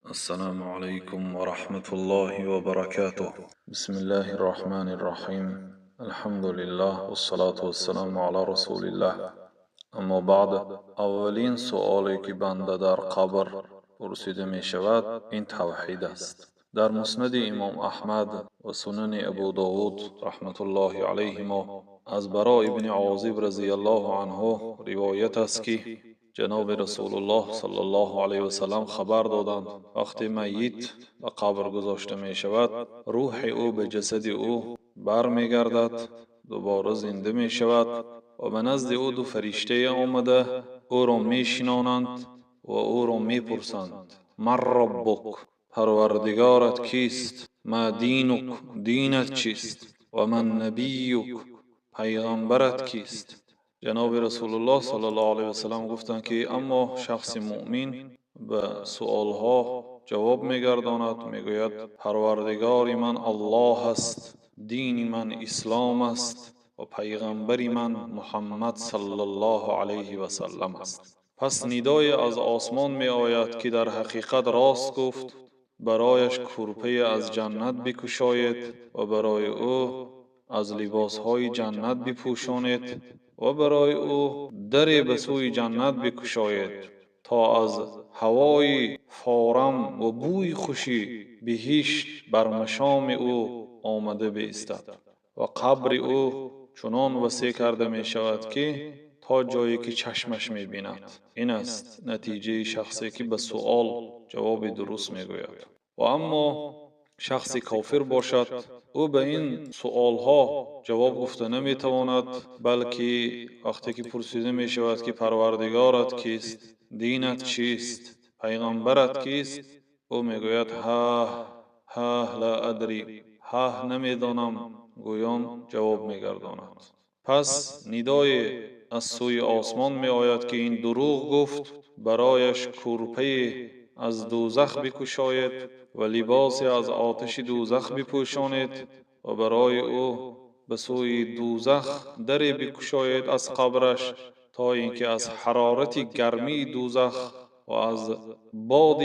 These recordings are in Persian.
السلام عليكم ورحمة الله وبركاته. بسم الله الرحمن الرحيم. الحمد لله والصلاة والسلام على رسول الله. اما بعد، اولین سؤالی که بنده در قبر پرسیده می شود این توحید است. در مسند امام احمد و سنن ابو داود رحمت الله علیهما از براء ابن عازب رضی الله عنه روایت است که جناب رسول الله صلی الله علیه و سلم خبر دادند وقتی میت به قبر گذاشته می شود، روح او به جسد او بر می گردد، دوباره زنده می شود و به نزد او دو فرشته آمده او را می شنانند و او را می پرسند: من ربک، پروردگارت کیست؟ ما دینک، دینت چیست؟ و من نبیک، پیغمبرت کیست؟ جناب رسول الله صلی الله علیه و سلم گفتند که اما شخص مؤمن به سؤالها جواب میگرداند، میگوید پروردگار من الله است، دین من اسلام است و پیغمبر من محمد صلی الله علیه و سلم است. پس ندای از آسمان می آید که در حقیقت راست گفت، برایش کورپه از جنت بکشاید و برای او از لباسهای جنت بپوشانید و برای او در به سوی جنت بکشاید تا از هوای فارم و بوی خوشی بهشت بر مشام او آمده بایستد و قبر او چنان وسیع کرده می شود که تا جایی که چشمش می بیند. این است نتیجه شخصی که به سؤال جواب درست می گوید. و اما شخص کافر باشد، او به این سؤالها جواب گفته نمی تواند، بلکه وقتی که پرسیده می شود که پروردگارت کیست، دینت چیست، پیغمبرت کیست، او می گوید ها لا ادری، نمی دانم، گویان جواب می گرداند. پس ندای از سوی آسمان می آید که این دروغ گفت، برایش کورپه از دوزخ بکشاید و لباسی از آتش دوزخ بپوشانید و برای او به سوی دوزخ دری بکشاید از قبرش تا اینکه از حرارت گرمی دوزخ و از باد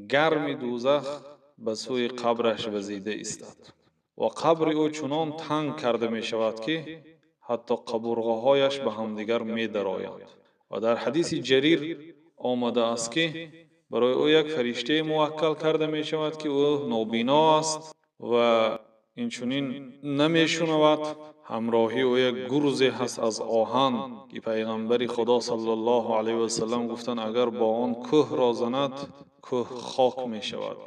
گرم دوزخ به سوی قبرش وزیده ایستد و قبر او چنان تنگ کرده می شود که حتی قبرهایش به همدیگر می درآیند. و در حدیث جریر آمده است که برای او یک فرشته موکل کرده می شود که او نابینا است و این چنین نمی شنود. همراهی او یک گرزی هست از آهن که پیغمبر خدا صلی الله علیه و سلم گفتند اگر با آن کوه را زند، کوه خاک می شود.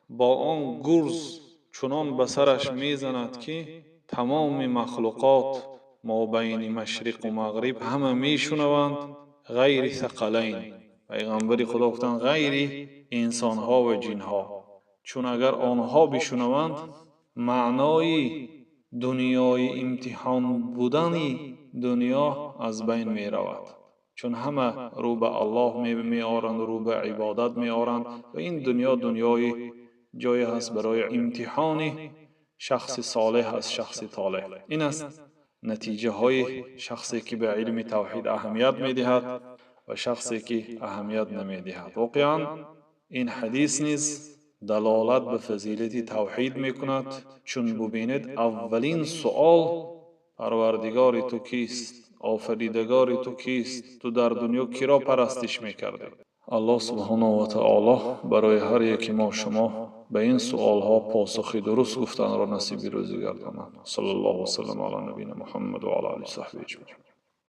با آن گرز چنان به سرش می زند که تمام مخلوقات ما بین مشرق و مغرب همه می شنوند غیر ثقلین. پیغمبر خدا گفتند غیر انسان ها و جن ها، چون اگر آنها بشنوند معنای دنیای امتحان بودنی دنیا از بین می رود، چون همه رو به الله می آرند، رو به عبادت می آرند و این دنیا دنیای جای هست برای امتحان شخص صالح از شخص طالح. این است نتیجه های شخصی که به علم توحید اهمیت می دهد و شخصی که اهمیت نمی دهد. واقعا این حدیث نیز دلالت به فضیلت توحید می کند، چون ببینید اولین سؤال پروردگار تو کیست، آفریدگار تو کیست، تو در دنیا کی را پرستش می کردی؟ الله سبحانه و تعالی برای هر یک ما شما به این سؤال ها پاسخ درست گفتن را نصیب روزی گرداند. صلی الله و سلم علی نبینا محمد و علی آله و صحبه اجمعین.